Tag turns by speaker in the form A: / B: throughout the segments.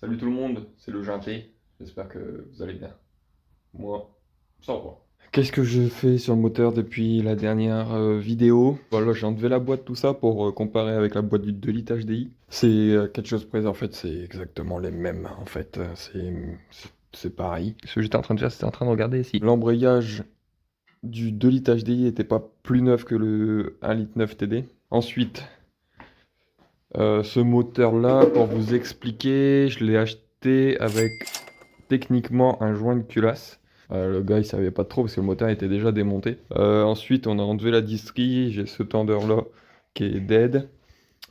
A: Salut tout le monde, c'est le Ginté. J'espère que vous allez bien. Moi, ça va. Qu'est-ce que je fais sur le moteur depuis la dernière vidéo? Voilà, j'ai enlevé la boîte, tout ça, pour comparer avec la boîte du 2 litres HDI. C'est quelque chose près, en fait, c'est exactement les mêmes, en fait. C'est pareil. Ce que j'étais en train de faire, c'était en train de regarder ici. L'embrayage du 2 litres HDI était pas plus neuf que le 1 litre 9 TD. Ensuite, ce moteur-là, pour vous expliquer, je l'ai acheté avec techniquement un joint de culasse. Le gars il savait pas trop parce que le moteur était déjà démonté. Ensuite on a enlevé la distrie, j'ai ce tender-là qui est dead.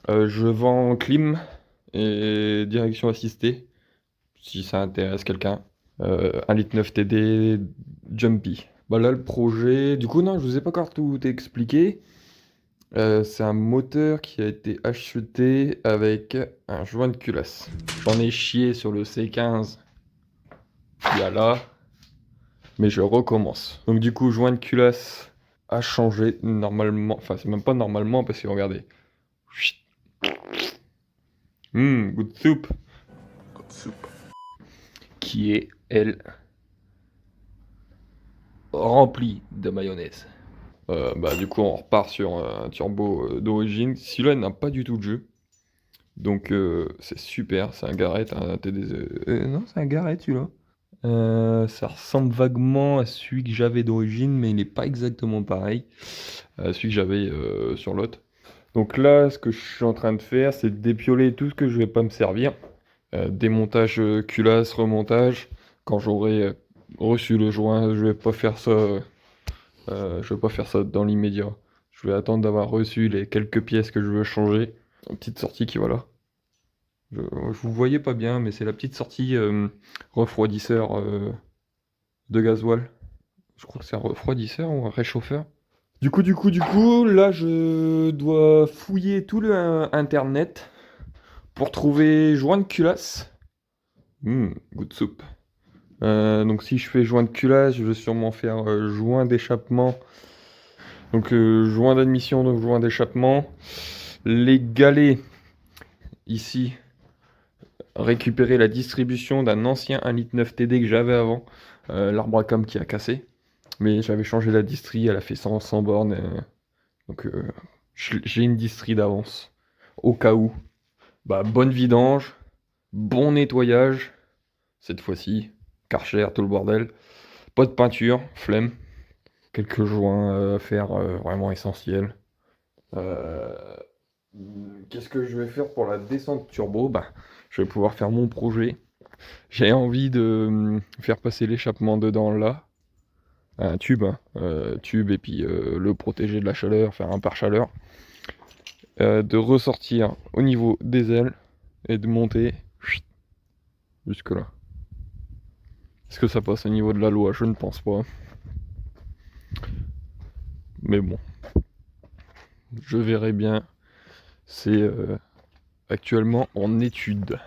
A: Je vends clim et direction assistée, si ça intéresse quelqu'un. 1 litre 9 TD Jumpy. Bah là le projet, du coup non je vous ai pas encore tout expliqué. C'est un moteur qui a été acheté avec un joint de culasse. J'en ai chié sur le C15 il y a là, mais je recommence. Donc du coup, joint de culasse a changé normalement. Enfin, c'est même pas normalement parce que regardez. Good soup.
B: Good soup.
A: Qui est, elle, remplie de mayonnaise. Bah du coup, on repart sur un turbo d'origine. Celui-là n'a pas du tout de jeu. Donc c'est super, c'est un Garrett, un TD... non, c'est un Garrett celui-là. Ça ressemble vaguement à celui que j'avais d'origine, mais il n'est pas exactement pareil à celui que j'avais sur l'autre. Donc là, ce que je suis en train de faire, c'est de dépioler tout ce que je vais pas me servir. Démontage culasse, remontage. Quand j'aurai reçu le joint, je vais pas faire ça. Je vais pas faire ça dans l'immédiat. Je vais attendre d'avoir reçu les quelques pièces que je veux changer. Une petite sortie qui voilà. Je vous voyais pas bien, mais c'est la petite sortie refroidisseur de gasoil. Je crois que c'est un refroidisseur ou un réchauffeur. Du coup, là, je dois fouiller tout le internet pour trouver joint de culasse. Good soup. Donc si je fais joint de culasse, je vais sûrement faire joint d'échappement. Donc joint d'admission, donc joint d'échappement. Les galets, ici, récupérer la distribution d'un ancien 1 litre 9 TD que j'avais avant. L'arbre à cam qui a cassé. Mais j'avais changé la distrie, elle a fait 100 bornes. Donc j'ai une distrie d'avance. Au cas où. Bah, bonne vidange, bon nettoyage. Cette fois-ci, Karcher, tout le bordel. Pas de peinture, flemme. Quelques joints à faire vraiment essentiels. Qu'est-ce que je vais faire pour la descente turbo? Bah, je vais pouvoir faire mon projet. J'ai envie de faire passer l'échappement dedans là. Un tube, hein. Tube et puis le protéger de la chaleur, faire un pare-chaleur. De ressortir au niveau des ailes et de monter jusque là. Est-ce que ça passe au niveau de la loi? Je ne pense pas. Mais bon, je verrai bien. C'est actuellement en étude.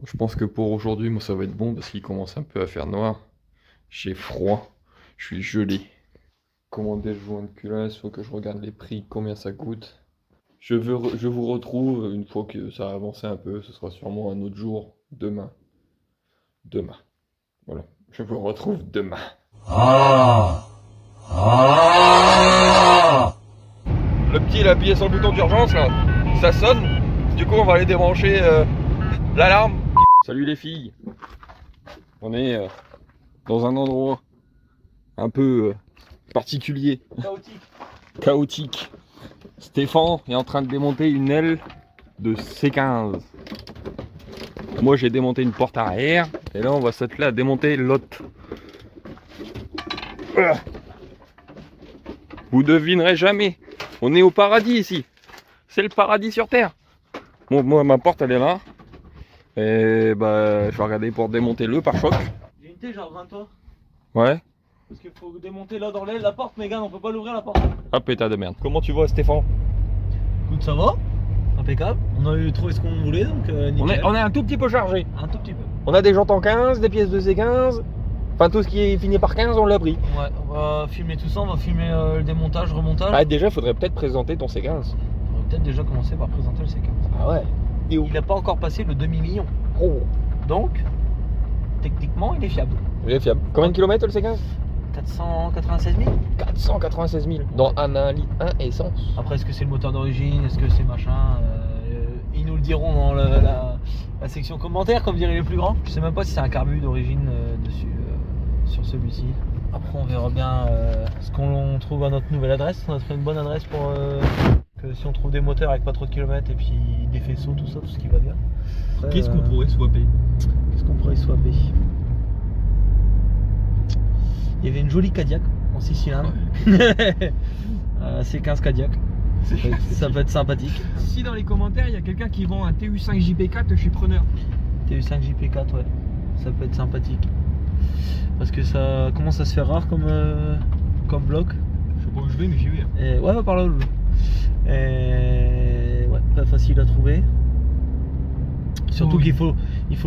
A: Je pense que pour aujourd'hui, moi ça va être bon parce qu'il commence un peu à faire noir. J'ai froid, je suis gelé. Commander le joint de culasse, il faut que je regarde les prix, combien ça coûte. Je vous retrouve une fois que ça a avancé un peu, ce sera sûrement un autre jour, demain. Demain. Voilà, je vous retrouve demain. Le petit il a appuyé sur le bouton d'urgence là, ça sonne. Du coup on va aller débrancher l'alarme. Salut les filles. On est dans un endroit un peu particulier. Chaotique. Stéphane est en train de démonter une aile de C15. Moi j'ai démonté une porte arrière. Et là on va s'atteler à démonter l'autre. Vous devinerez jamais. On est au paradis ici. C'est le paradis sur terre. Bon, moi ma porte elle est là. Et bah je vais regarder pour démonter le pare-choc.
C: J'ai une j'ai rejoins toi.
A: Ouais.
C: Parce qu'il faut démonter là dans l'aile la porte, Megan, on peut pas l'ouvrir la porte.
A: Ah pétard de merde. Comment tu vois Stéphane?
C: Écoute, ça va. Impeccable. On a eu trouvé ce qu'on voulait donc nickel.
A: On est un tout petit peu chargé.
C: Un tout petit peu.
A: On a des jantes en 15, des pièces de C15. Enfin tout ce qui est fini par 15 on l'a pris.
C: Ouais, on va filmer tout ça, on va filmer le démontage, remontage.
A: Ah déjà faudrait peut-être présenter ton C15.
C: On va peut-être déjà commencer par présenter le C15.
A: Ah ouais. Et où?
C: Il n'a pas encore passé le demi-million.
A: Oh.
C: Donc, techniquement, il est fiable.
A: Il est fiable. Combien de kilomètres le C15?
C: 496 000.
A: 496 000 dans un litre 1 essence.
C: Après, est-ce que c'est le moteur d'origine? Est-ce que c'est machin? Ils nous le diront dans la section commentaires, comme diraient les plus grands. Je sais même pas si c'est un carbu d'origine dessus, sur celui-ci. Après, on verra bien ce qu'on trouve à notre nouvelle adresse. On a trouvé une bonne adresse pour que si on trouve des moteurs avec pas trop de kilomètres et puis des faisceaux, tout ça, tout ce qui va bien. Après,
A: Qu'est-ce qu'on pourrait swapper?
C: Qu'est-ce qu'on pourrait swapper? Il y avait une jolie Cadillac en 6 cylindres. C'est 15 Cadillac. Ça peut être sympathique.
A: Si dans les commentaires il y a quelqu'un qui vend un TU5 JP4, je suis preneur.
C: TU5 JP4, ouais. Ça peut être sympathique. Parce que ça commence à se faire rare comme bloc.
A: Je sais pas où je vais, mais j'y vais.
C: Et, ouais, par là où je veux. Et, ouais, pas facile à trouver. Surtout qu'il faut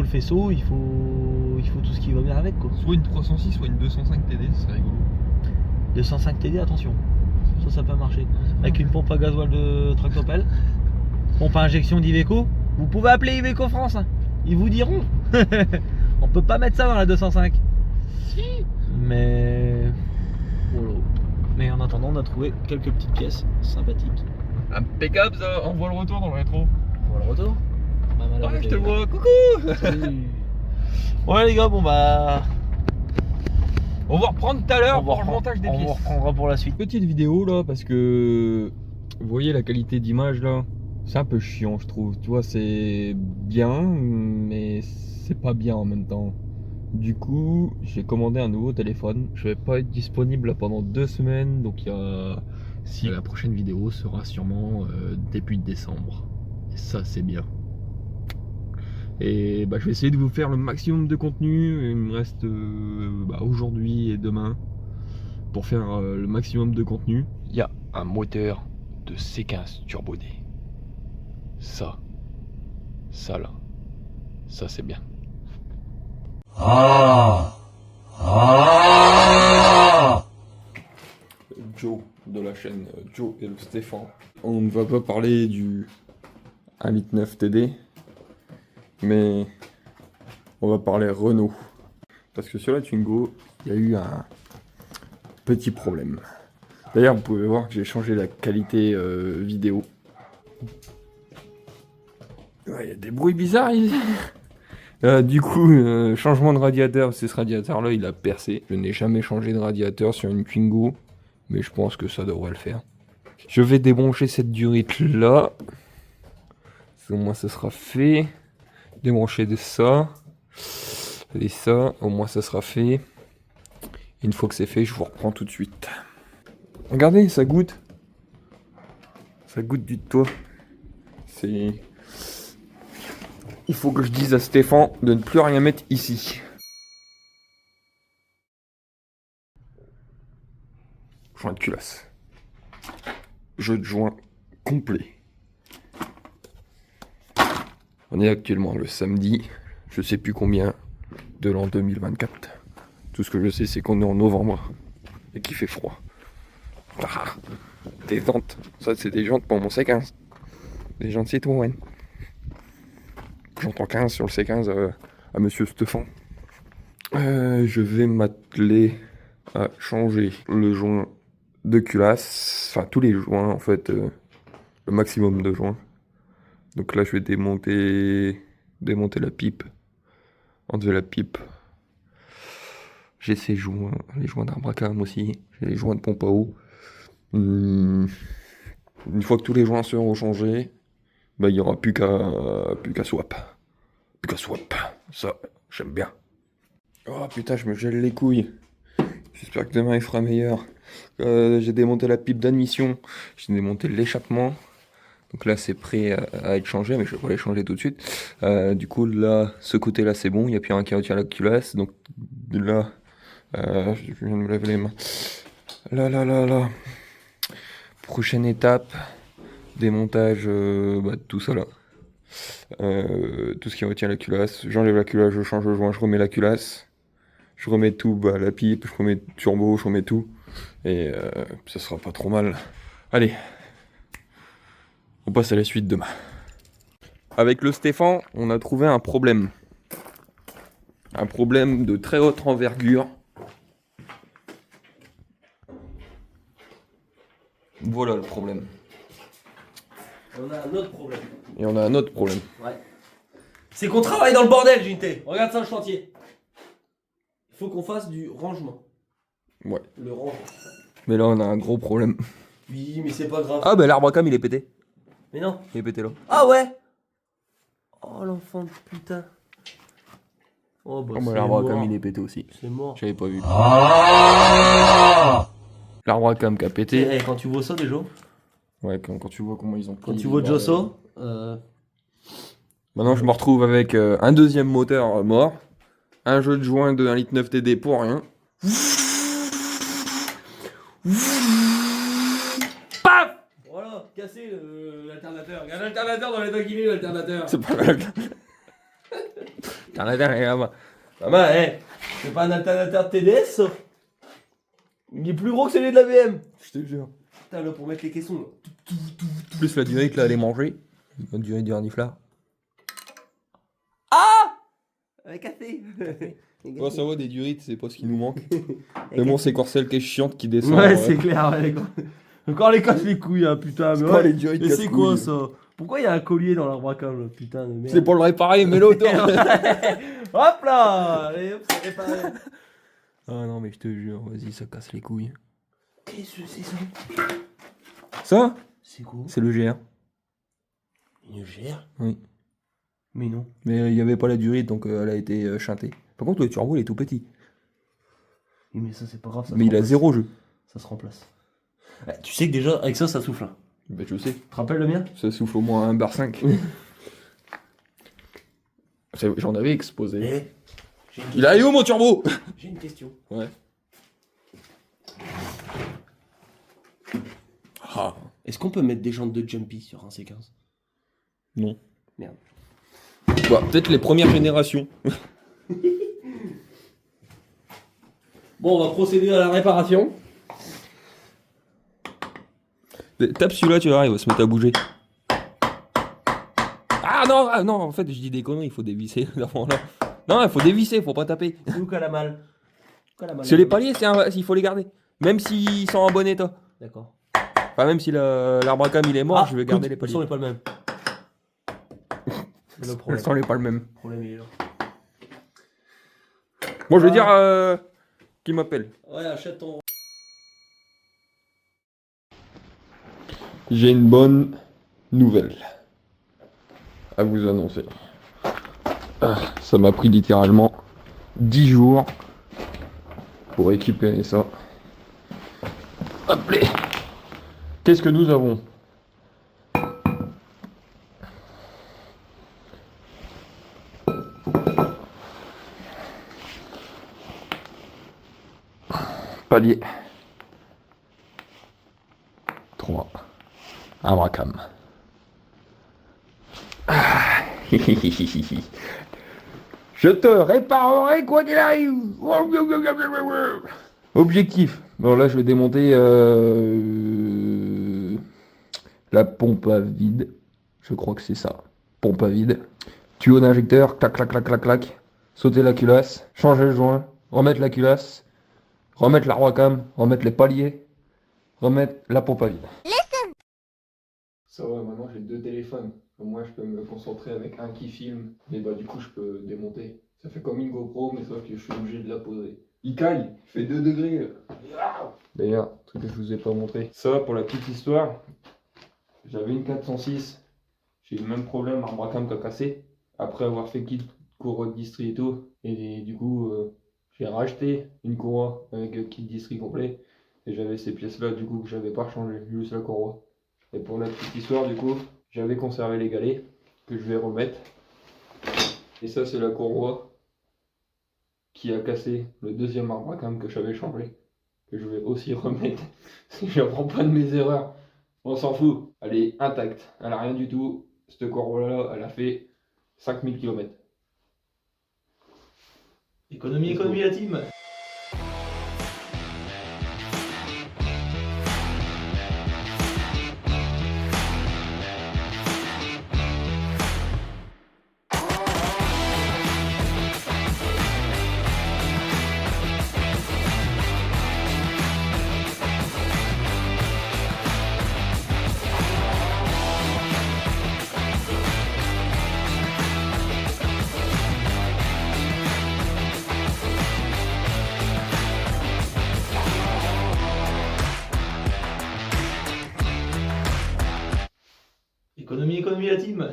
C: le faisceau, il faut tout ce qui va bien avec, quoi.
A: Soit une 306, soit une 205 TD, ce serait rigolo.
C: 205 TD, attention. Ça peut marcher. Avec une pompe à gasoil de Tractopelle. Pompe à injection d'Iveco. Vous pouvez appeler Iveco France. Hein. Ils vous diront. On peut pas mettre ça dans la 205.
A: Si.
C: Mais voilà. Mais en attendant, on a trouvé quelques petites pièces sympathiques.
A: Impeccable ça, on voit le retour dans le rétro.
C: On voit le retour.
A: Ouais, je te vois, coucou.
C: Salut. Ouais les gars, bon bah...
A: On va reprendre tout à l'heure pour le montage des pièces.
C: On reprendra pour la suite.
A: Petite vidéo là, parce que vous voyez la qualité d'image là, c'est un peu chiant je trouve. Tu vois, c'est bien, mais c'est pas bien en même temps. Du coup, j'ai commandé un nouveau téléphone. Je vais pas être disponible là pendant 2 semaines, donc la prochaine vidéo sera sûrement début décembre. Et ça, c'est bien. Et je vais essayer de vous faire le maximum de contenu. Il me reste aujourd'hui et demain pour faire le maximum de contenu. Il y a un moteur de C15 Turbo D. Ça là, ça c'est bien. Joe de la chaîne Joe et le Stéphane. On ne va pas parler du 1,9 litre TD, mais on va parler Renault. Parce que sur la Twingo, il y a eu un petit problème. D'ailleurs, vous pouvez voir que j'ai changé la qualité vidéo. Ouais, il y a des bruits bizarres ici. Du coup, changement de radiateur, c'est ce radiateur-là, il a percé. Je n'ai jamais changé de radiateur sur une Twingo, mais je pense que ça devrait le faire. Je vais débrancher cette durite-là. Au moins, ça sera fait. Débrancher de ça. Et ça, au moins, ça sera fait. Une fois que c'est fait, je vous reprends tout de suite. Regardez, ça goûte. Ça goûte du toit. C'est... Il faut que je dise à Stéphane de ne plus rien mettre ici. Joint de culasse. Jeu de joint complet. On est actuellement le samedi, je sais plus combien, de l'an 2024. Tout ce que je sais, c'est qu'on est en novembre et qu'il fait froid. Ah, des jantes. Ça, c'est des jantes pour mon C15. Des jantes Citroën. J'entends 15 sur le C15 à Monsieur Stéphane. Je vais m'atteler à changer le joint de culasse. Enfin, tous les joints, en fait. Le maximum de joints. Donc là, je vais démonter la pipe. Enlever la pipe. J'ai ces joints, les joints d'arbre à cam aussi. J'ai les joints de pompe à eau. Une fois que tous les joints seront changés, il n'y aura plus qu'à swap. Plus qu'à swap. Ça, j'aime bien. Oh putain, je me gèle les couilles. J'espère que demain il fera meilleur. J'ai démonté la pipe d'admission. J'ai démonté l'échappement. Donc là, c'est prêt à être changé, mais je vais pas les changer tout de suite. Du coup, là, ce côté-là, c'est bon. Il n'y a plus rien qui retient la culasse. Donc là, je viens de me laver les mains. Là. Prochaine étape, démontage de tout ça là. Tout ce qui retient la culasse. J'enlève la culasse, je change le joint, je remets la culasse. Je remets tout, la pipe, je remets le turbo, je remets tout. Et ça sera pas trop mal. Allez. On passe à la suite demain. Avec le Stéphane, on a trouvé un problème. un problème de très haute envergure. Voilà le problème.
B: On a un autre problème.
A: Et on a un autre problème.
B: Ouais. C'est qu'on travaille dans le bordel, JT. Regarde ça, le chantier. Il faut qu'on fasse du rangement.
A: Ouais.
B: Le rangement.
A: Mais là, on a un gros problème.
B: Oui, mais c'est pas grave.
A: Ah, bah l'arbre à cam, il est pété.
B: Mais non.
A: Il est pété là.
B: Ah ouais. Oh l'enfant de putain. Oh bah, c'est
A: l'arbre à
B: mort.
A: cam, il est pété aussi.
B: C'est mort.
A: J'avais pas vu. L'arbre à cam qui a pété.
B: Eh, quand tu vois ça déjà,
A: Ouais, quand tu vois comment ils ont pris.
B: quand tu vois Josso,
A: Maintenant, je me retrouve avec un deuxième moteur mort, un jeu de joint de 1,9 litre TD pour rien.
B: paf. Voilà, cassé l'alternateur. Il y a un alternateur dans les deux guillemets, l'alternateur.
A: C'est pas mal. T'en as là-bas.
B: Maman, c'est pas un alternateur TDS ça. Il est plus gros que celui de la BM.
A: Je te jure.
B: Putain, là, pour mettre les caissons. Là.
A: Plus la durée que là, elle est mangée. La durée du reniflard.
B: Ah. Avec café.
A: Ouais, ça va, des durites, c'est pas ce qui nous manque. Mais bon, c'est Corcel qui est chiante qui descend.
B: Ouais, c'est clair. Ouais, encore les casse les couilles, hein, putain. Mais,
A: Encore
B: ouais.
A: les durites
B: Mais c'est quoi
A: casse-couilles.
B: ça? Pourquoi il y a un collier dans l'arbre à cam, là, putain de merde?
A: C'est pour le réparer, mais l'autre.
B: Hop là. Allez, hop, c'est réparé.
A: Ah non, mais je te jure, vas-y, ça casse les couilles.
B: Qu'est-ce que c'est ça?
A: Ça,
B: C'est quoi?
A: c'est le GR.
B: Une gère?
A: Oui.
B: Mais non.
A: Mais il n'y avait pas la durite, donc elle a été chantée. Par contre, le turbo, il est tout petit.
B: Oui, mais ça, c'est pas grave. Ça
A: Mais il a 0 jeu.
B: Ça se remplace. Tu sais que déjà, avec ça, ça souffle. Hein.
A: Bah, je sais.
B: Tu te rappelles le mien?
A: Ça souffle au moins 1 bar 5. J'en avais exposé.
B: Eh,
A: Il a où mon turbo?
B: J'ai une question.
A: Ouais. Ah.
B: Est-ce qu'on peut mettre des jantes de Jumpy sur un C15?
A: Non.
B: Merde.
A: Bah, peut-être les premières générations.
B: Bon, on va procéder à la réparation.
A: Tape celui-là, tu vois, il va se mettre à bouger. Ah non, en fait, je dis des conneries, il faut dévisser. Non, il faut dévisser, faut pas taper.
B: C'est où qu'elle a mal?
A: C'est les paliers, il faut les garder. Même s'ils sont en bon état.
B: D'accord.
A: Enfin, même si l'arbre à cam il est mort, je vais garder les
B: Le
A: paliers.
B: son n'est pas le même. C'est le
A: Le
B: problème.
A: son n'est pas le même.
B: Le problème il est là.
A: Bon, je vais dire qui m'appelle.
B: Ouais, achète ton.
A: J'ai une bonne nouvelle à vous annoncer. Ça m'a pris littéralement 10 jours pour récupérer ça. Hop là. Qu'est-ce que nous avons? Palier 3 arbre à cam. Je te réparerai quoi qu'il arrive. Objectif. Bon là je vais démonter la pompe à vide. Je crois que c'est ça. Pompe à vide. Tuyau d'injecteur. Clac clac clac clac clac. Sauter la culasse. Changer le joint. Remettre la culasse. Remettre l'arbre à cam. Remettre les paliers. Remettre la pompe à vide. Ça va, maintenant j'ai 2 téléphones. Au moins je peux me concentrer avec un qui filme. Mais bah du coup je peux démonter. Ça fait comme une GoPro mais sauf que je suis obligé de la poser. Il caille, il fait 2 degrés. D'ailleurs, truc que je vous ai pas montré. Ça pour la petite histoire. J'avais une 406. J'ai eu le même problème, arbre à cam qui a cassé. Après avoir fait kit courroie de distri et tout. Et du coup j'ai racheté une courroie avec kit distri complet. Et j'avais ces pièces là du coup que j'avais pas changé, juste la courroie. Et pour la petite histoire, du coup, j'avais conservé les galets que je vais remettre. Et ça, c'est la courroie qui a cassé le deuxième arbre à cam que j'avais changé. Que je vais aussi remettre si je n'apprends pas de mes erreurs. On s'en fout, elle est intacte. Elle a rien du tout. Cette courroie-là, elle a fait 5000 km.
B: Économie la team. créatine.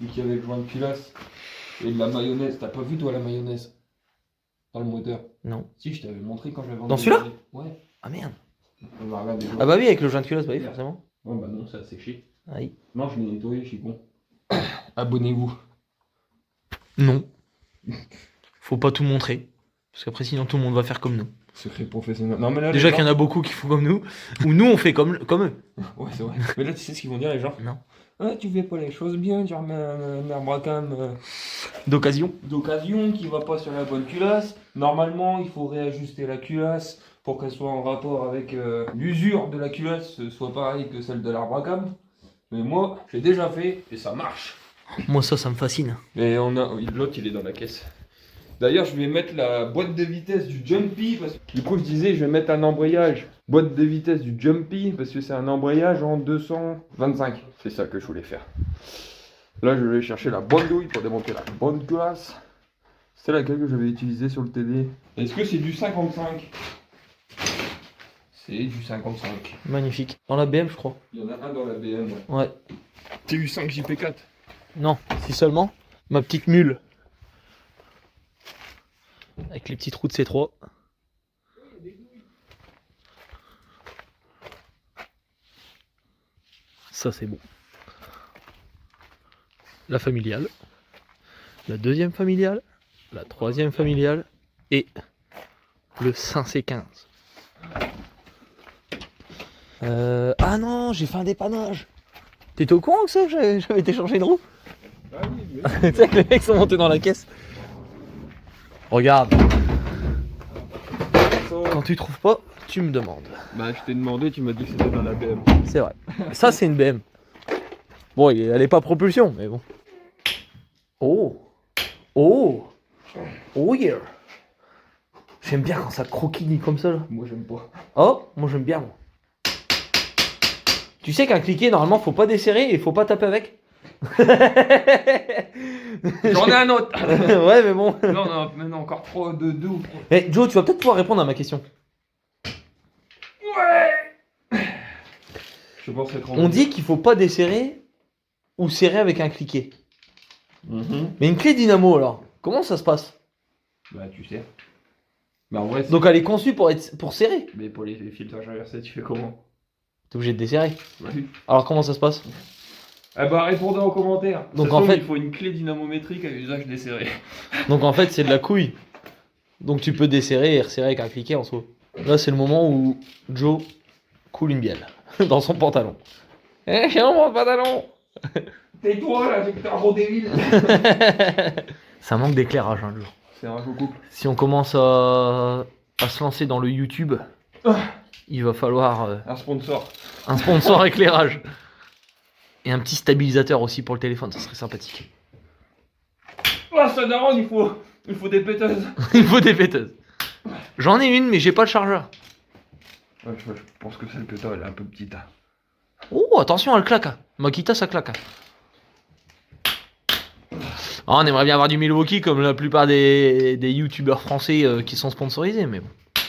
A: Vu qu'il y avait le joint de culasse et de la mayonnaise. T'as pas vu toi la mayonnaise dans le moteur?
C: Non.
A: Si, je t'avais montré quand je l'avais
C: Dans celui-là?
A: Ouais.
C: Ah merde.
A: On va regarder.
C: Ah bah oui, avec le joint de culasse, bah oui, forcément.
A: Oh bah non, ça a séché.
C: Aïe.
A: Non, je l'ai nettoyé, je suis con. Abonnez-vous.
C: Non. Faut pas tout montrer. Parce qu'après, sinon, tout le monde va faire comme nous.
A: Secret professionnel. Non, mais là,
C: Déjà
A: les
C: qu'il y en a beaucoup qui font comme nous, ou nous, on fait comme eux.
A: gens- Ouais, c'est vrai. Mais là, tu sais ce qu'ils vont dire, les gens?
C: Non.
A: Ah, tu fais pas les choses bien, tu remets un arbre à cam
C: D'occasion.
A: d'occasion qui va pas sur la bonne culasse. Normalement, il faut réajuster la culasse pour qu'elle soit en rapport avec l'usure de la culasse, soit pareille que celle de l'arbre à cam. Mais moi, j'ai déjà fait et ça marche.
C: Moi, ça me fascine.
A: Et on a l'autre, il est dans la caisse. D'ailleurs, je vais mettre la boîte de vitesse du Jumpy. Parce que, du coup, je disais, je vais mettre un embrayage. Boîte de vitesse du Jumpy, parce que c'est un embrayage en 225. C'est ça que je voulais faire. Là, je vais chercher la bonne douille pour démonter la bonne culasse. C'est laquelle que j'avais utilisée sur le TD. Est-ce que c'est du 55? C'est du 55.
C: Magnifique. Dans la BM, je crois.
A: Il y en a un dans la BM, ouais.
C: Ouais.
A: TU5 JP4.
C: Non, si seulement. Ma petite mule. Avec les petits trous de C3. Ça, c'est bon. La familiale. La deuxième familiale. La troisième familiale. Et le 5C15. Ah non, j'ai fait un dépannage. T'étais au courant que ça, j'avais été changer une roue?
A: Ah oui, mais...
C: Tu sais que les mecs sont montés dans la caisse. Regarde. Quand tu trouves pas, tu me demandes.
A: Bah, je t'ai demandé, tu m'as dit que c'était dans la BM.
C: C'est vrai. Ça, c'est une BM. Bon, elle est pas propulsion, mais bon. Oh. Oh. Oh yeah. J'aime bien quand ça croquille comme ça, là.
A: Moi, j'aime pas.
C: Oh, moi j'aime bien, moi. Tu sais qu'un cliquet, normalement, faut pas desserrer et faut pas taper avec.
A: J'en ai un autre.
C: Ouais, mais bon.
A: Non, non, mais non, encore trop de deux ou trois.
C: Mais Joe, tu vas peut-être pouvoir répondre à ma question.
A: Ouais. Je pense être
C: On dit qu'il faut pas desserrer ou serrer avec un cliquet.
A: Mhm.
C: Mais une clé dynamo, alors, comment ça se passe?
A: Bah, tu sais. Bah, en vrai, c'est...
C: Donc elle est conçue pour serrer.
A: Mais pour les filtrages inversés, tu fais comment?
C: T'es obligé de desserrer.
A: Oui.
C: Alors comment ça se passe?
A: Eh bah, répondez en commentaire.
C: Donc,
A: Ça
C: en
A: se trouve,
C: fait-
A: il faut une clé dynamométrique à usage desserré.
C: Donc en fait c'est de la couille. Donc tu peux desserrer et resserrer avec un cliquet en soi. Là c'est le moment où Joe coule une bielle dans son pantalon. Eh, j'ai mon pantalon.
A: Tais-toi là, j'ai que t'es un rodéville.
C: Ça manque d'éclairage un jour.
A: C'est un faux couple.
C: Si on commence à se lancer dans le YouTube, il va falloir
A: Un sponsor.
C: un sponsor éclairage. Et un petit stabilisateur aussi pour le téléphone, ça serait sympathique.
A: Oh, ça daronne, il faut des péteuses.
C: Il faut des péteuses. J'en ai une mais j'ai pas le chargeur.
A: Ouais, je pense que celle que t'as, elle est un peu petite. Hein.
C: Oh, attention, elle claque. Makita, ça claque. Ah, on aimerait bien avoir du Milwaukee comme la plupart des youtubeurs français qui sont sponsorisés, mais bon.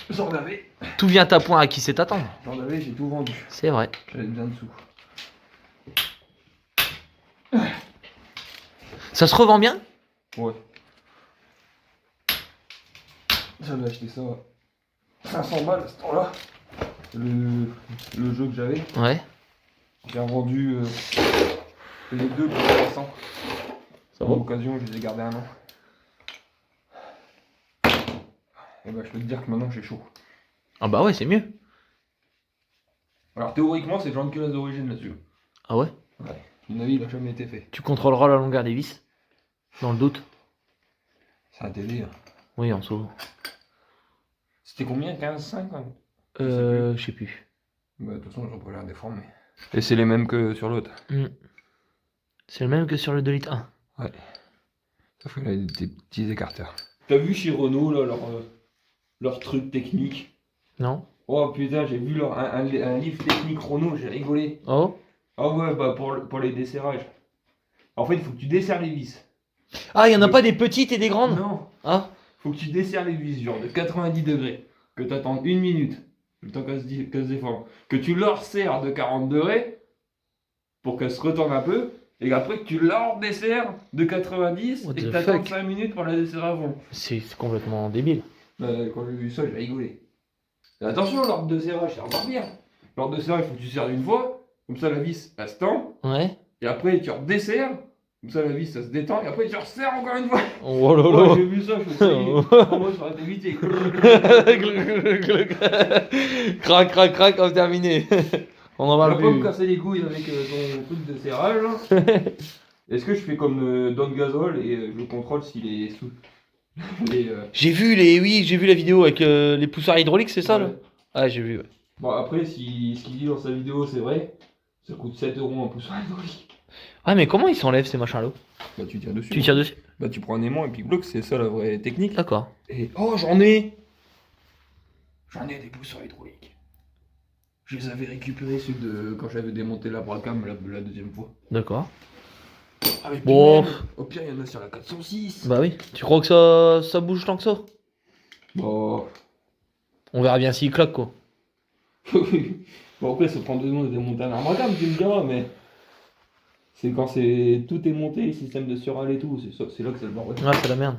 A: J'en avais.
C: Tout vient à point à qui sait attendre.
A: J'en avais, j'ai tout vendu.
C: C'est vrai.
A: J'avais besoin de sous.
C: Ça se revend bien?
A: Ouais. J'avais acheté ça 500 balles à ce temps-là. Le jeu que j'avais.
C: Ouais.
A: J'ai revendu les deux pour 300.
C: Ça
A: Pour
C: va.
A: l'occasion, je les ai gardés un an. Et bah, je peux te dire que maintenant j'ai chaud.
C: Ah bah ouais, c'est mieux.
A: Alors, théoriquement, c'est le genre de culasse d'origine là-dessus.
C: Ah ouais?
A: Ouais. À mon avis, il a jamais été fait.
C: Tu contrôleras la longueur des vis? Dans le doute?
A: C'est un délire.
C: Oui, en solo.
A: C'était combien? 15,5
C: Je sais plus.
A: Bah, de toute façon, j'en peux l'air déformé. Et c'est les mêmes que sur l'autre.
C: C'est le même que sur le 2 litres 1.
A: Ouais. Sauf qu'il a des petits écarteurs. T'as vu chez Renault, là, leur truc technique?
C: Non?
A: Oh putain, j'ai vu un livre technique Renault, j'ai rigolé.
C: Oh?
A: Ah ouais, bah pour les desserrages.
D: En fait, il faut que tu desserres les vis.
C: Ah, il y en a pas des petites et des grandes?
D: Non,
C: Ah,
D: faut que tu desserres les vis, genre de 90 degrés. Que tu attends 1 minute, le temps qu'elle se déforme. Que tu leur resserres de 40 degrés pour qu'elle se retourne un peu. Et après que tu leur desserres de 90
C: What
D: et que
C: the
D: tu attends
C: fuck?
D: 5 minutes pour la desserrer à fond.
C: c'est complètement débile.
D: Quand j'ai vu ça, j'ai rigolé. Et attention, l'ordre de serrage, c'est encore pire. L'ordre de serrage, il faut que tu serres une fois. Comme ça, la vis, elle se tend.
C: Ouais.
D: Et après, tu redesserres. Comme ça, la vis, ça se détend. Et après, tu resserres encore une fois.
C: Oh là
D: Ouais,
C: là.
D: j'ai vu ça, je me suis dit, oh, moi, ça aurait été évité.
C: Crac, crac, crac, on terminé. On en
D: On va
C: parle
D: pas me
C: plus.
D: casser les couilles avec ton truc de serrage. Là. Est-ce que je fais comme Don Gasol et je contrôle s'il est sous.
C: Oui, j'ai vu la vidéo avec les poussoirs hydrauliques, c'est ça
D: Ouais.
C: là? Ah, j'ai vu, ouais.
D: Bon, après, si ce qu'il dit dans sa vidéo c'est vrai, ça coûte 7 € un poussoir hydraulique.
C: Ah, mais comment ils s'enlèvent ces machins là?
D: Bah, tu tires dessus.
C: Tu tires dessus?
D: Bah, tu prends un aimant et puis bloc, c'est ça la vraie technique.
C: D'accord.
D: Et oh, j'en ai des pousseurs hydrauliques. Je les avais récupérés ceux de quand j'avais démonté la Bracam la deuxième fois.
C: D'accord.
D: Avec
C: Bon.
D: au pire, il y en a sur la 406.
C: Bah oui. Tu crois que ça bouge tant que ça?
D: Bon.
C: On verra bien s'il claque quoi.
D: Bon, après, ça prend 2 secondes de démonter un Bracam, tu me diras, mais. C'est quand tout est monté, le système de surral et tout, c'est là que c'est le bordel.
C: Ah, c'est la merde.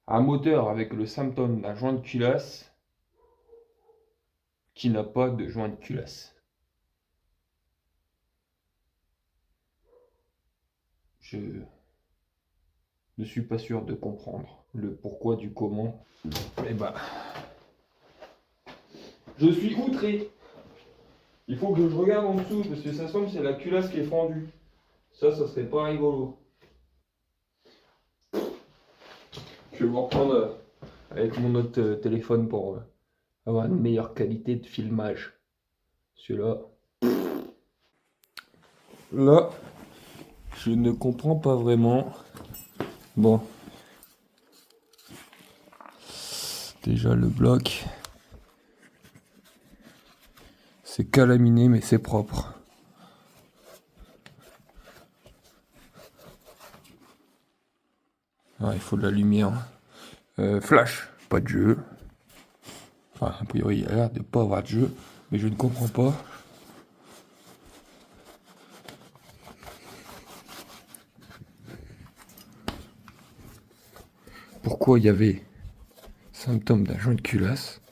D: Un moteur avec le symptôme d'un joint de culasse qui n'a pas de joint de culasse. Je ne suis pas sûr de comprendre le pourquoi du comment. Mais bah, je suis outré. Il faut que je regarde en dessous parce que ça semble c'est la culasse qui est fendue. Ça serait pas rigolo. Je vais vous reprendre avec mon autre téléphone pour avoir une meilleure qualité de filmage. Celui-là. Là, je ne comprends pas vraiment. Bon. Déjà le bloc. C'est calaminé mais c'est propre. Ah, il faut de la lumière. Flash, pas de jeu. Enfin, a priori, il a l'air de pas avoir de jeu, mais je ne comprends pas. Pourquoi il y avait symptômes d'un joint de culasse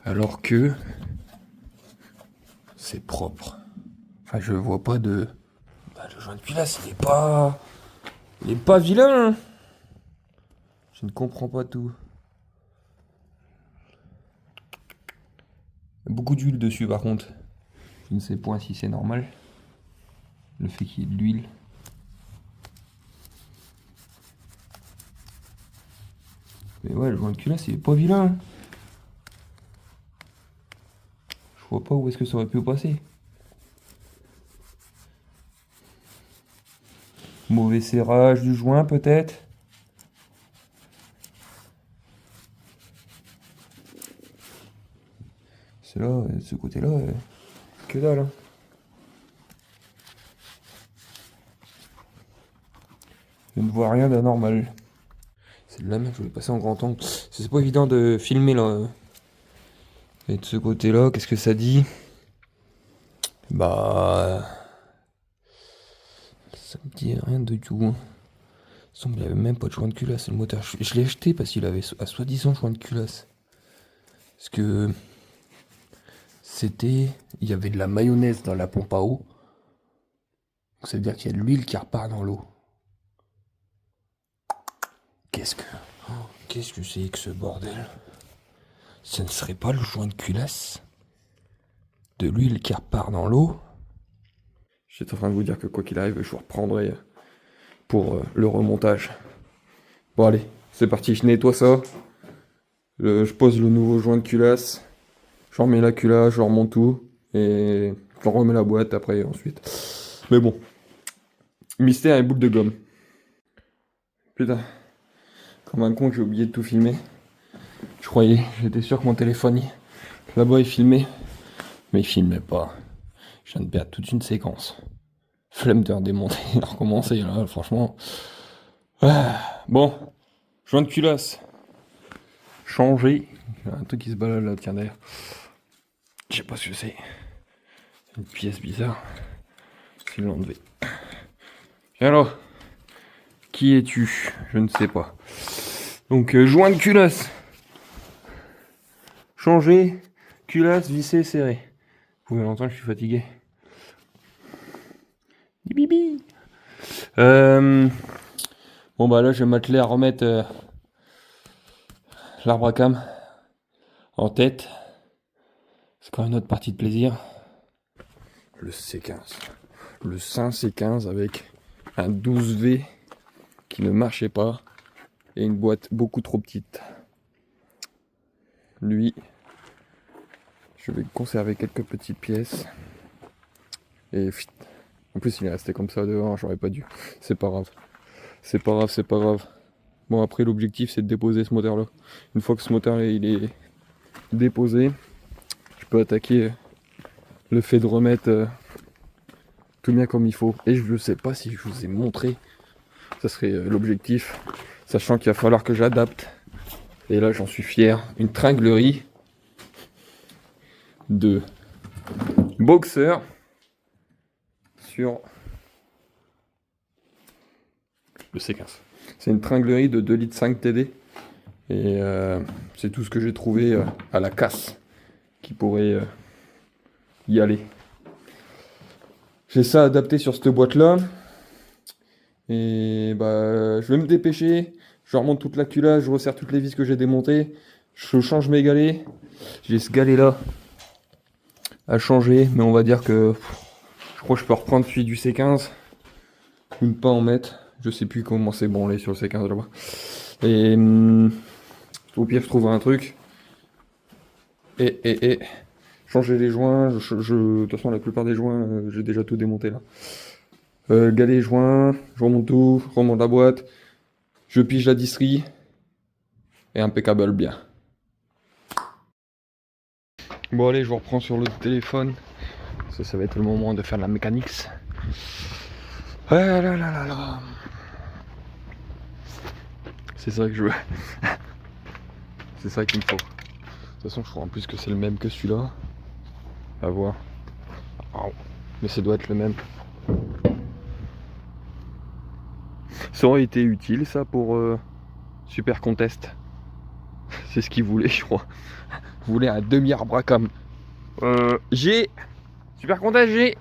D: alors que c'est propre. Enfin, je vois pas de. Bah, le joint de culasse, il est pas vilain. Hein. Je ne comprends pas tout. Il y a beaucoup d'huile dessus par contre. Je ne sais point si c'est normal. Le fait qu'il y ait de l'huile. Mais ouais, le joint de culasse, il est pas vilain. Hein. Je vois pas où est-ce que ça aurait pu passer. Mauvais serrage du joint peut-être. C'est là, de ce côté-là, que dalle. Hein.
A: Je ne vois rien d'anormal. C'est de la merde, je voulais passer en grand angle. C'est pas évident de filmer là. Et de ce côté-là, qu'est-ce que ça dit? Bah. Ça me dit rien du tout. Il semble qu'il n'y avait même pas de joint de culasse, le moteur. Je l'ai acheté parce qu'il avait à soi-disant joint de culasse. Parce que. C'était. Il y avait de la mayonnaise dans la pompe à eau. Donc ça veut dire qu'il y a de l'huile qui repart dans l'eau. Qu'est-ce que c'est que ce bordel? Ce ne serait pas le joint de culasse? De l'huile qui repart dans l'eau? J'étais en train de vous dire que quoi qu'il arrive, je vous reprendrai pour le remontage. Bon allez, c'est parti, je nettoie ça. Je pose le nouveau joint de culasse. Je remets la culasse, je remonte tout. Et je remets la boîte après ensuite. Mais bon. Mystère et boule de gomme. Putain. Comme un con, j'ai oublié de tout filmer. Je croyais, j'étais sûr que mon téléphone là-bas il filmait. Mais il filmait pas. Je viens de perdre toute une séquence. Flemme de redémonter, de recommencer là, franchement. Ah, bon, joint de culasse. Changé. Il y a un truc qui se balade là, tiens d'ailleurs. Je sais pas ce que c'est. Une pièce bizarre. C'est l'enlever. Et alors, qui es-tu? Je ne sais pas. Donc, joint de culasse. Changé. Culasse, vissé, serré. Vous pouvez l'entendre, je suis fatigué. Bibi. Bon bah là je vais m'atteler à remettre l'arbre à cam en tête. C'est quand même une autre partie de plaisir. Le C15. Le Saint C15 avec un 12V qui ne marchait pas et une boîte beaucoup trop petite. Lui, je vais conserver quelques petites pièces. Et en plus il est resté comme ça dehors, j'aurais pas dû. C'est pas grave. C'est pas grave, c'est pas grave. Bon après l'objectif c'est de déposer ce moteur là. Une fois que ce moteur là il est déposé, je peux attaquer le fait de remettre tout bien comme il faut. Et je sais pas si je vous ai montré. Ça serait l'objectif. Sachant qu'il va falloir que j'adapte. Et là j'en suis fier. Une tringlerie de boxer sur le C15. C'est une tringlerie de 2,5 litres TD. Et c'est tout ce que j'ai trouvé à la casse qui pourrait y aller. J'ai ça adapté sur cette boîte là. Et bah je vais me dépêcher. Je remonte toute la culasse, je resserre toutes les vis que j'ai démontées. Je change mes galets. J'ai ce galet là à changer, mais on va dire que je crois que je peux reprendre celui du C15 ou ne pas en mettre. Je sais plus comment c'est branlé sur le C15 là-bas. Et au pire je trouve un truc. Et changer les joints. De toute façon la plupart des joints j'ai déjà tout démonté là. Galet, joint, je remonte tout, je remonte la boîte, je pige la disserie et impeccable bien. Bon allez, je vous reprends sur le téléphone. Ça va être le moment de faire de la mécanique. Ah là là là là. C'est ça que je veux. C'est ça qu'il me faut. De toute façon, je crois en plus que c'est le même que celui-là. À voir. Oh. Mais ça doit être le même. Ça aurait été utile ça pour Super Contest. C'est ce qu'il voulait, je crois. Il voulait un demi-arbre à cam. J'ai Super Contest,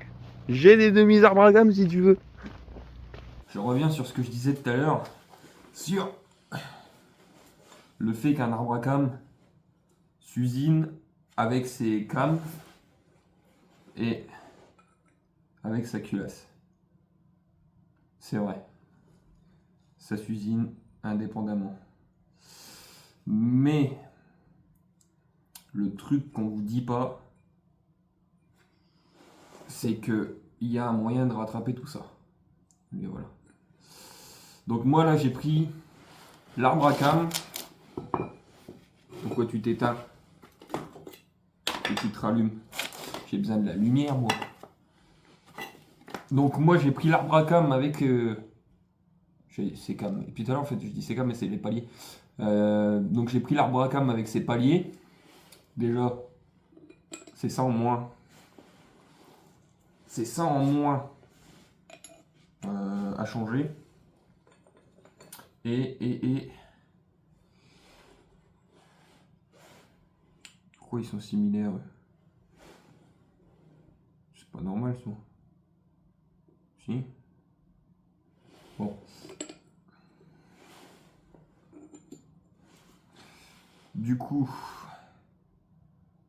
A: j'ai des demi-arbres à cam si tu veux. Je reviens sur ce que je disais tout à l'heure. Sur le fait qu'un arbre à cam s'usine avec ses cams et avec sa culasse. C'est vrai. Ça s'usine indépendamment. Mais le truc qu'on vous dit pas, c'est que il y a un moyen de rattraper tout ça. Et voilà. Donc moi là j'ai pris l'arbre à cam. Pourquoi tu t'éteins et tu te rallumes? J'ai besoin de la lumière moi. Donc moi j'ai pris l'arbre à cam avec j'ai C'est cam. Et puis tout à l'heure, en fait, je dis c'est cam, mais c'est les paliers. Donc j'ai pris l'arbre à cam avec ses paliers. Déjà, c'est ça en moins. C'est ça en moins à changer. Et... Pourquoi ils sont similaires? C'est pas normal ça. Si? Bon. Du coup,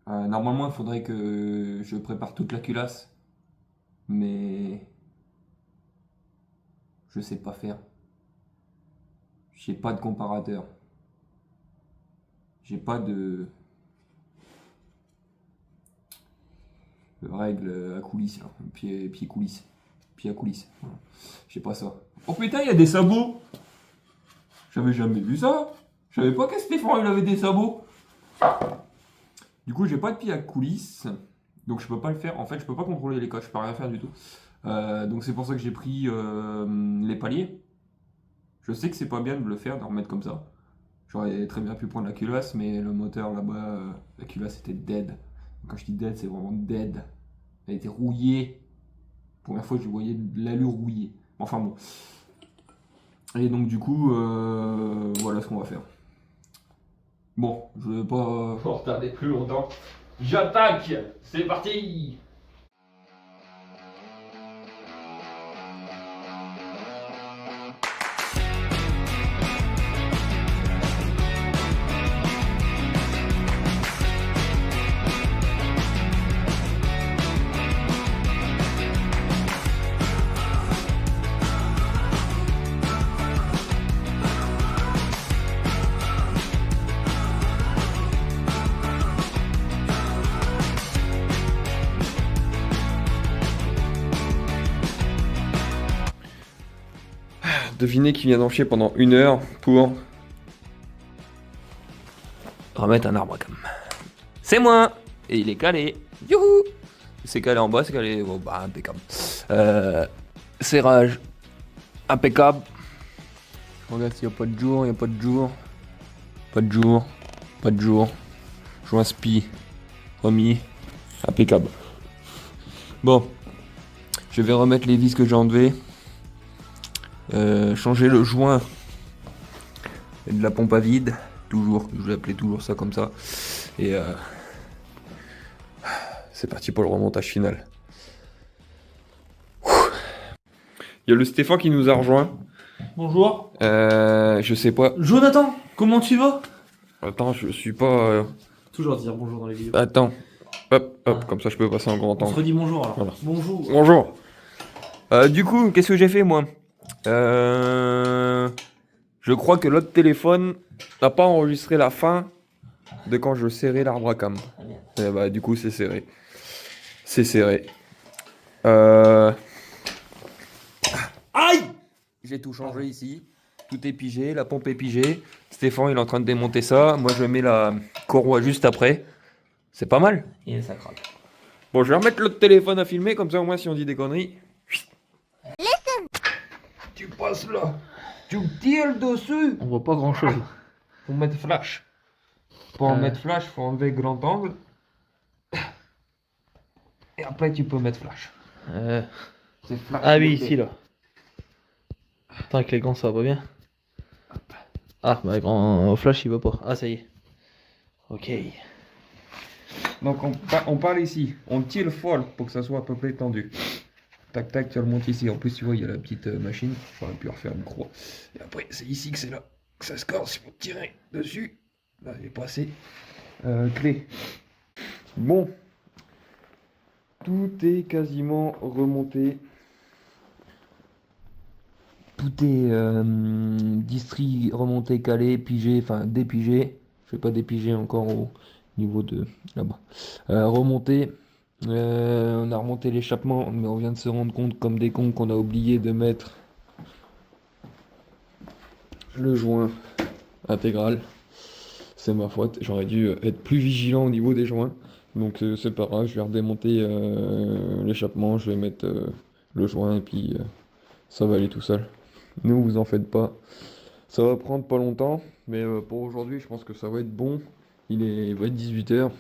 A: normalement il faudrait que je prépare toute la culasse. Mais je sais pas faire. J'ai pas de comparateur. J'ai pas de règle à coulisses, là. Pied coulisses. Pied à coulisses. Voilà. J'ai pas ça. Oh putain, il y a des sabots! J'avais jamais vu ça! Je savais pas que Stéphane il avait des sabots! Du coup, j'ai pas de pied à coulisses. Donc je peux pas le faire. En fait, je peux pas contrôler les coches, je peux rien faire du tout. Donc c'est pour ça que j'ai pris les paliers. Je sais que c'est pas bien de le faire, de remettre comme ça. J'aurais très bien pu prendre la culasse, mais le moteur là-bas, la culasse était dead. Quand je dis dead, c'est vraiment dead. Elle était rouillée. Première fois que je voyais de l'allure rouillée. Enfin bon. Et donc du coup, voilà ce qu'on va faire. Bon, je vais pas...
D: Faut retarder plus longtemps. J'attaque. C'est parti.
A: Devinez qui vient d'en chier pendant 1 heure pour remettre un arbre à cam. C'est moi. Et il est calé. Youhou. C'est calé en bas, c'est calé. Oh, bah, impeccable. Serrage. Impeccable. Je regarde s'il n'y a pas de jour, il n'y a pas de jour. Pas de jour. Pas de jour. Joint spi. Remis. Impeccable. Bon. Je vais remettre les vis que j'ai enlevées. Changer le joint de la pompe à vide, toujours, je vais appeler toujours ça comme ça, et c'est parti pour le remontage final. Il y a le Stéphane qui nous a rejoint.
B: Bonjour.
A: Je sais pas.
B: Jonathan, comment tu vas?
A: Attends, je suis pas.
B: Toujours dire bonjour dans les vidéos.
A: Attends. Hop, comme ça je peux passer en grand
B: On
A: temps.
B: se redit bonjour alors.
A: Voilà.
B: Bonjour.
A: Bonjour. Du coup, qu'est-ce que j'ai fait moi? Je crois que l'autre téléphone n'a pas enregistré la fin de quand je serrais l'arbre à cam. Et bah du coup c'est serré. C'est serré.
B: Aïe!
A: J'ai tout changé ici. Tout est pigé, la pompe est pigée. Stéphane il est en train de démonter ça. Moi je mets la courroie juste après. C'est pas mal.
B: Et ça craque.
A: Bon, je vais remettre l'autre téléphone à filmer, comme ça au moins si on dit des conneries. Tu passes là. Tu tires dessus.
C: On voit pas grand chose.
A: Faut mettre flash. Pour mettre flash, faut enlever grand angle. Et après tu peux mettre flash. C'est flash.
C: Ah oui, ici là. Attends, avec les gants ça va pas bien. Ah, bah grand flash il va pas. Ah, ça y est. Ok.
A: Donc on parle ici. On tire le foil pour que ça soit à peu près tendu. Tac tac, tu le montes ici. En plus tu vois il y a la petite machine. J'aurais pu refaire une croix. Et après c'est ici que c'est là que ça se corse. Il faut tirer dessus. Là il est pas assez clé. Bon. Tout est quasiment remonté. Tout est distri, remonté, calé, pigé, enfin dépigé. Je vais pas dépiger encore au niveau de là-bas. Remonté. On a remonté l'échappement, mais on vient de se rendre compte comme des cons qu'on a oublié de mettre le joint intégral. C'est ma faute, j'aurais dû être plus vigilant au niveau des joints. Donc c'est pas grave, je vais redémonter l'échappement, je vais mettre le joint et puis ça va aller tout seul. Ne vous en faites pas. Ça va prendre pas longtemps, mais pour aujourd'hui, je pense que ça va être bon. Il va être 18 h,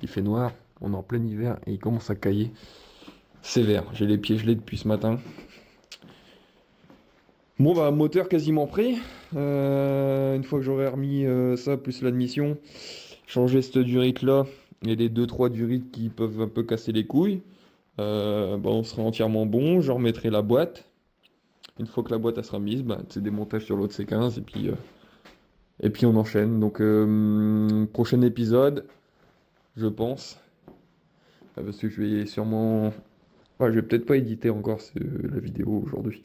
A: il fait noir, on est en plein hiver et il commence à cailler. Sévère, j'ai les pieds gelés depuis ce matin. Bon bah moteur quasiment prêt. Une fois que j'aurai remis ça plus l'admission, changer cette durite là et les 2-3 durites qui peuvent un peu casser les couilles, bah, on sera entièrement bon. Je remettrai la boîte. Une fois que la boîte elle sera mise, bah, c'est démontage sur l'autre C15 et puis on enchaîne. Donc prochain épisode, je pense. Parce que je vais sûrement... Ouais, je vais peut-être pas éditer encore la vidéo aujourd'hui.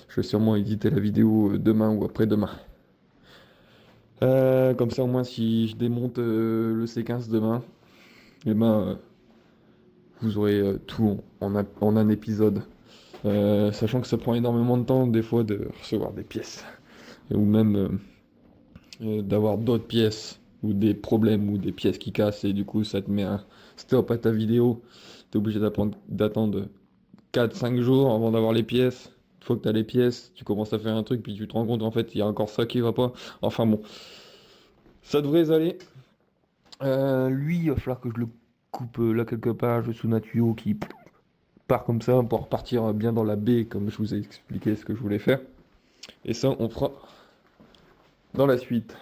A: Je vais sûrement éditer la vidéo demain ou après-demain. Comme ça au moins si je démonte le C15 demain, et ben vous aurez tout en un épisode. Sachant que ça prend énormément de temps des fois de recevoir des pièces. Ou même d'avoir d'autres pièces ou des problèmes ou des pièces qui cassent et du coup ça te met un stop à ta vidéo. T'es obligé d'attendre 4-5 jours avant d'avoir les pièces. Une fois que t'as les pièces, tu commences à faire un truc puis tu te rends compte en fait il y a encore ça qui va pas. Enfin bon, ça devrait aller. Lui, il va falloir que je le coupe là quelque part, je sous un tuyau qui part comme ça pour repartir bien dans la baie comme je vous ai expliqué ce que je voulais faire. Et ça on fera dans la suite.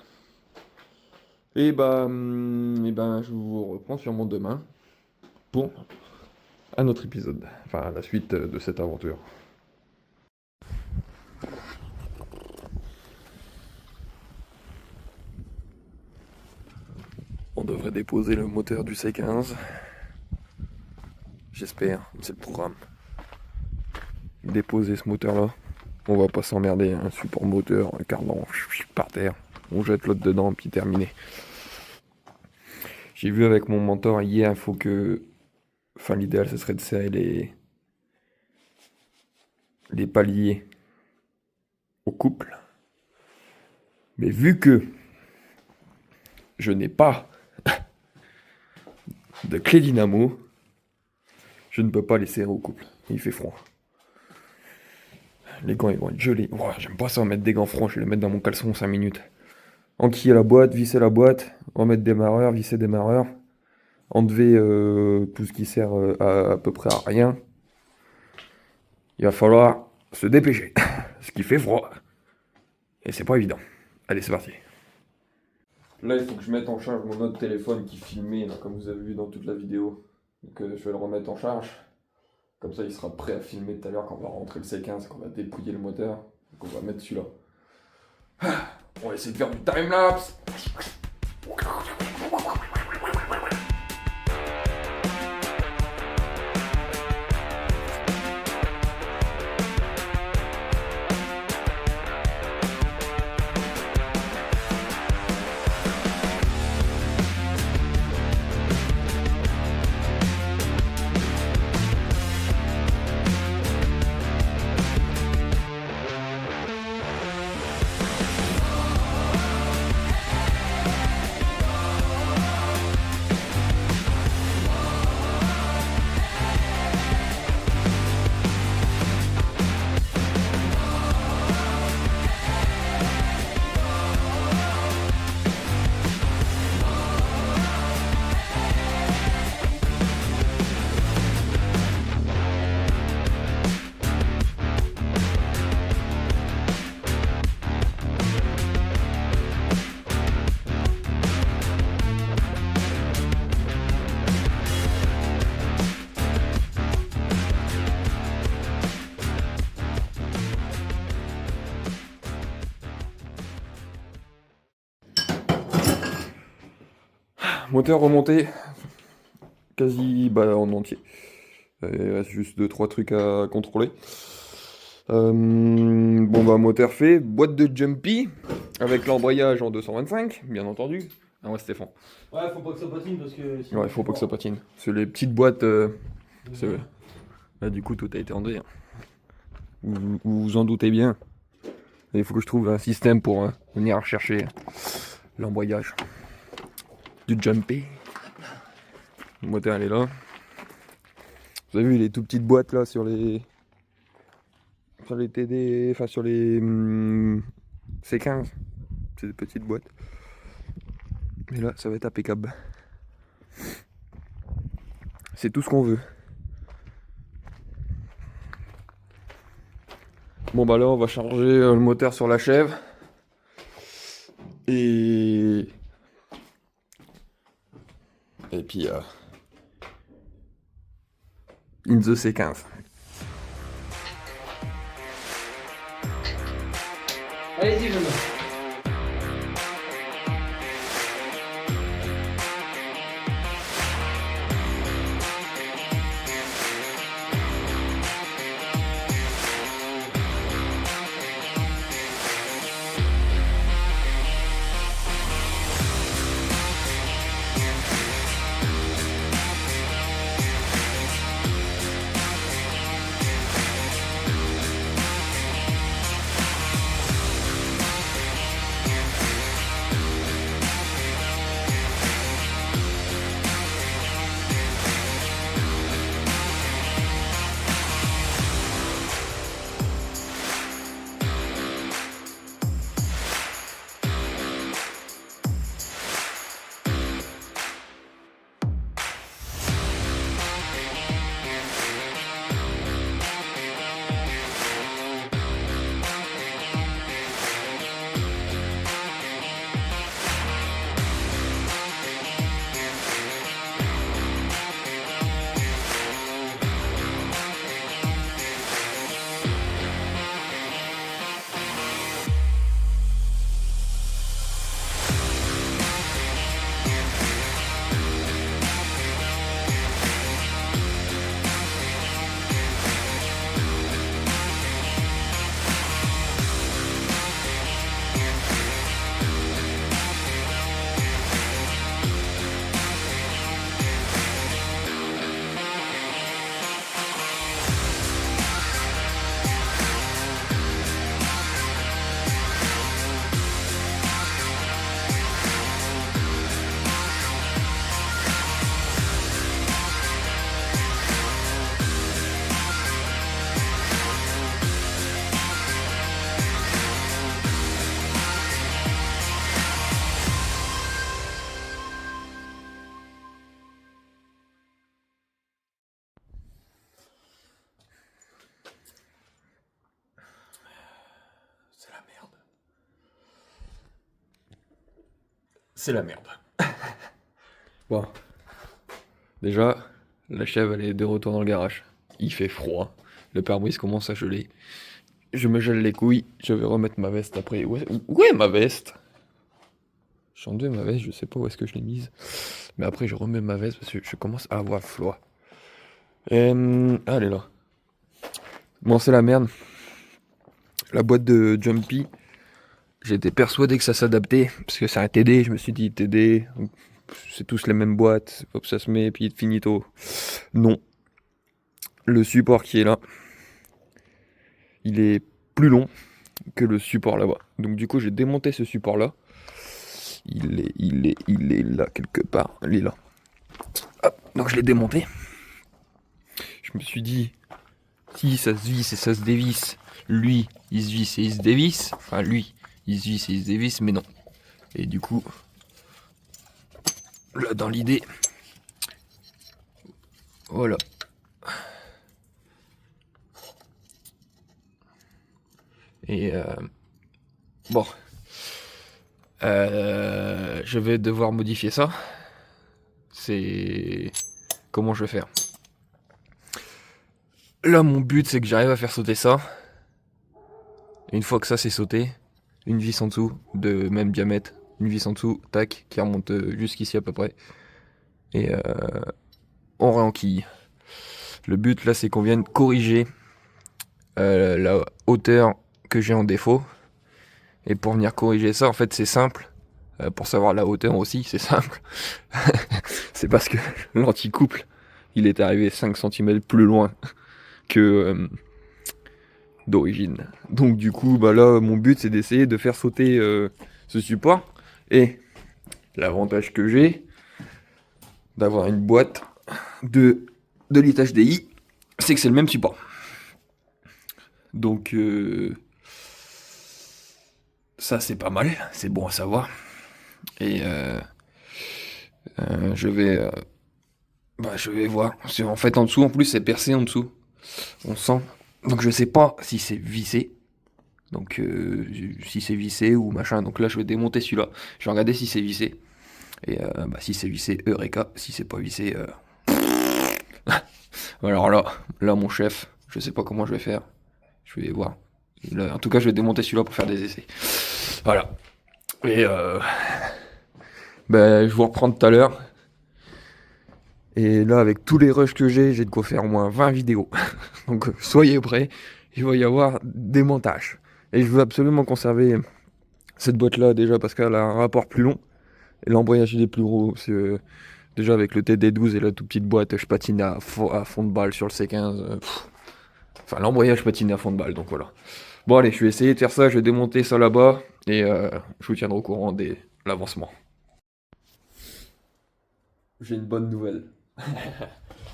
A: Et ben je vous reprends sûrement demain pour un autre épisode, enfin la suite de cette aventure. On devrait déposer le moteur du C15. J'espère, c'est le programme. Déposer ce moteur là. On va pas s'emmerder, un support moteur, un cardan par terre. On jette l'autre dedans puis terminé. J'ai vu avec mon mentor hier, il faut que... Enfin l'idéal ce serait de serrer les paliers au couple. Mais vu que je n'ai pas de clé dynamo, je ne peux pas les serrer au couple. Il fait froid. Les gants ils vont être gelés. Oh, j'aime pas ça, mettre des gants froids, je vais les mettre dans mon caleçon 5 minutes. Enquiller la boîte, visser la boîte, remettre démarreur, visser démarreur, enlever tout ce qui sert à peu près à rien. Il va falloir se dépêcher, ce qui fait froid. Et c'est pas évident. Allez, c'est parti. Là, il faut que je mette en charge mon autre téléphone qui filmait, là, comme vous avez vu dans toute la vidéo. Donc je vais le remettre en charge. Comme ça, il sera prêt à filmer tout à l'heure quand on va rentrer le C15, qu'on va dépouiller le moteur. Donc on va mettre celui-là. On va essayer de faire du time-lapse. Moteur remonté, quasi en entier. Il reste juste 2-3 trucs à contrôler. Bon bah moteur fait, boîte de Jumpy avec l'embrayage en 225, bien entendu. Ah ouais Stéphane.
B: Ouais, faut pas que ça patine parce que. Sinon,
A: Ouais, il faut pas que ça patine. C'est les petites boîtes. Là du coup tout a été enlevé. Vous vous en doutez bien. Il faut que je trouve un système pour venir rechercher l'embrayage du Jumpy. Le moteur elle est là. Vous avez vu les tout petites boîtes là sur les sur les TD, enfin sur les C15. C'est des petites boîtes. Mais là, ça va être impeccable. C'est tout ce qu'on veut. Bon bah là, on va charger le moteur sur la chèvre. Et puis in the C15.
B: Allez-y, jeune homme. C'est la merde. C'est la merde.
A: Bon. Déjà, la chèvre elle est de retour dans le garage. Il fait froid. Le pare-brise commence à geler. Je me gèle les couilles. Je vais remettre ma veste après. Où est ma veste? Je suis enlevé ma veste, je sais pas où est-ce que je l'ai mise. Mais après, je remets ma veste parce que je commence à avoir froid. Ah, elle est là. Bon, c'est la merde. La boîte de Jumpy, j'étais persuadé que ça s'adaptait. Parce que c'est un TD. Je me suis dit, TD, c'est tous les mêmes boîtes. Hop, ça se met, et puis finito. Non. Le support qui est là, il est plus long que le support là-bas. Donc du coup, j'ai démonté ce support-là. Il est là quelque part. Il est là. Hop, donc je l'ai démonté. Je me suis dit, si ça se visse et ça se dévisse, lui, il se visse et il se dévisse. Enfin, lui, il se visse et il se dévisse, mais non. Et du coup, là, dans l'idée, voilà. Et bon. Je vais devoir modifier ça. C'est... Comment je vais faire? Là, mon but, c'est que j'arrive à faire sauter ça. Et une fois que ça c'est sauté, une vis en dessous, de même diamètre, une vis en dessous, tac, qui remonte jusqu'ici à peu près. Et on réenquille. Le but, là, c'est qu'on vienne corriger la hauteur que j'ai en défaut. Et pour venir corriger ça, en fait, c'est simple. Pour savoir la hauteur aussi, c'est simple. C'est parce que l'anticouple, il est arrivé 5 cm plus loin que d'origine. Donc du coup, bah là, mon but, c'est d'essayer de faire sauter ce support. Et l'avantage que j'ai d'avoir une boîte de l'IT HDI, c'est que c'est le même support. Donc ça c'est pas mal, c'est bon à savoir. Et je vais voir. En fait en dessous, en plus c'est percé en dessous. On sent. Donc je sais pas si c'est vissé. Donc si c'est vissé ou machin. Donc là je vais démonter celui-là. Je vais regarder si c'est vissé. Et si c'est vissé, Eureka. Si c'est pas vissé, alors là mon chef, je sais pas comment je vais faire. Je vais voir. Là, en tout cas je vais démonter celui-là pour faire des essais. Voilà. Et je vous reprends tout à l'heure. Et là, avec tous les rushs que j'ai de quoi faire au moins 20 vidéos. Donc, soyez prêts, il va y avoir des montages. Et je veux absolument conserver cette boîte-là, déjà parce qu'elle a un rapport plus long. Et l'embrayage, il est plus gros. Déjà, avec le TD12 et la toute petite boîte, je patine à fond de balle sur le C15. Enfin, l'embrayage, je patine à fond de balle, donc voilà. Bon, allez, je vais essayer de faire ça, je vais démonter ça là-bas. Et je vous tiendrai au courant de l'avancement. J'ai une bonne nouvelle.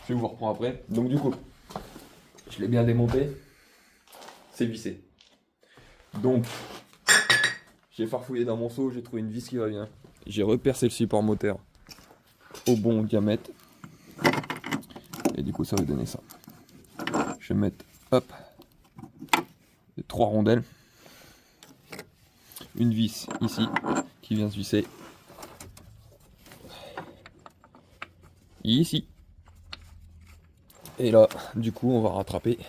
A: Je vous reprends après. Donc du coup, je l'ai bien démonté. C'est vissé. Donc, j'ai farfouillé dans mon seau, j'ai trouvé une vis qui va bien. J'ai repercé le support moteur au bon diamètre. Et du coup, ça va donner ça. Je vais mettre, hop, les 3 rondelles. Une vis ici, qui vient se visser. Ici. Et là, du coup, on va rattraper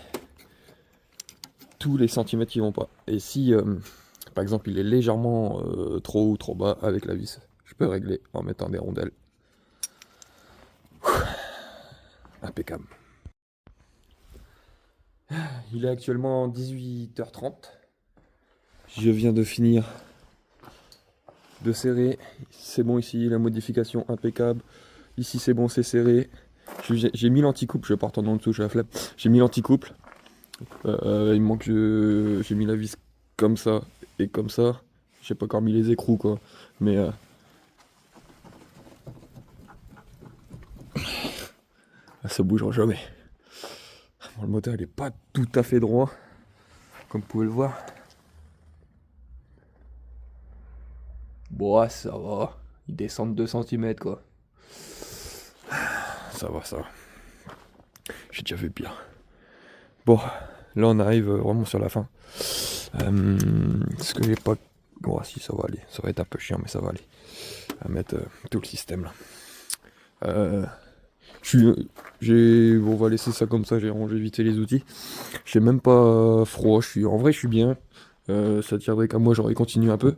A: tous les centimètres qui vont pas. Et si, par exemple, il est légèrement trop haut ou trop bas avec la vis, je peux régler en mettant des rondelles. Impeccable. Il est actuellement 18h30. Je viens de finir de serrer. C'est bon ici, la modification impeccable. Ici c'est bon, c'est serré. J'ai mis l'anticouple, je vais pas retourner en dessous, j'ai la flemme. J'ai mis l'anticouple. Il me manque j'ai mis la vis comme ça et comme ça. J'ai pas encore mis les écrous quoi. Mais ça bougera jamais. Bon, le moteur il est pas tout à fait droit. Comme vous pouvez le voir. Bon, ça va. Il descend de 2 cm quoi. Ça va, ça va. J'ai déjà fait pire. Bon, là on arrive vraiment sur la fin. Ce que j'ai pas... Bon, si ça va aller. Ça va être un peu chiant, mais ça va aller. À mettre tout le système là. On va laisser ça comme ça, j'ai rangé vite fait les outils. J'ai même pas froid, en vrai je suis bien. Ça tiendrait qu'à moi, j'aurais continué un peu.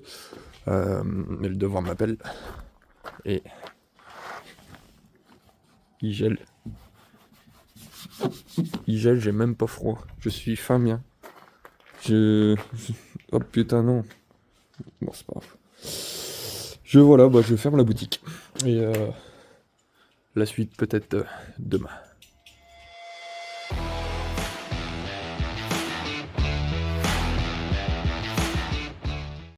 A: Mais le devoir m'appelle. Et... Il gèle, j'ai même pas froid. Je suis fin bien. Oh putain non. Bon c'est pas grave. Je ferme la boutique. Et la suite peut-être demain.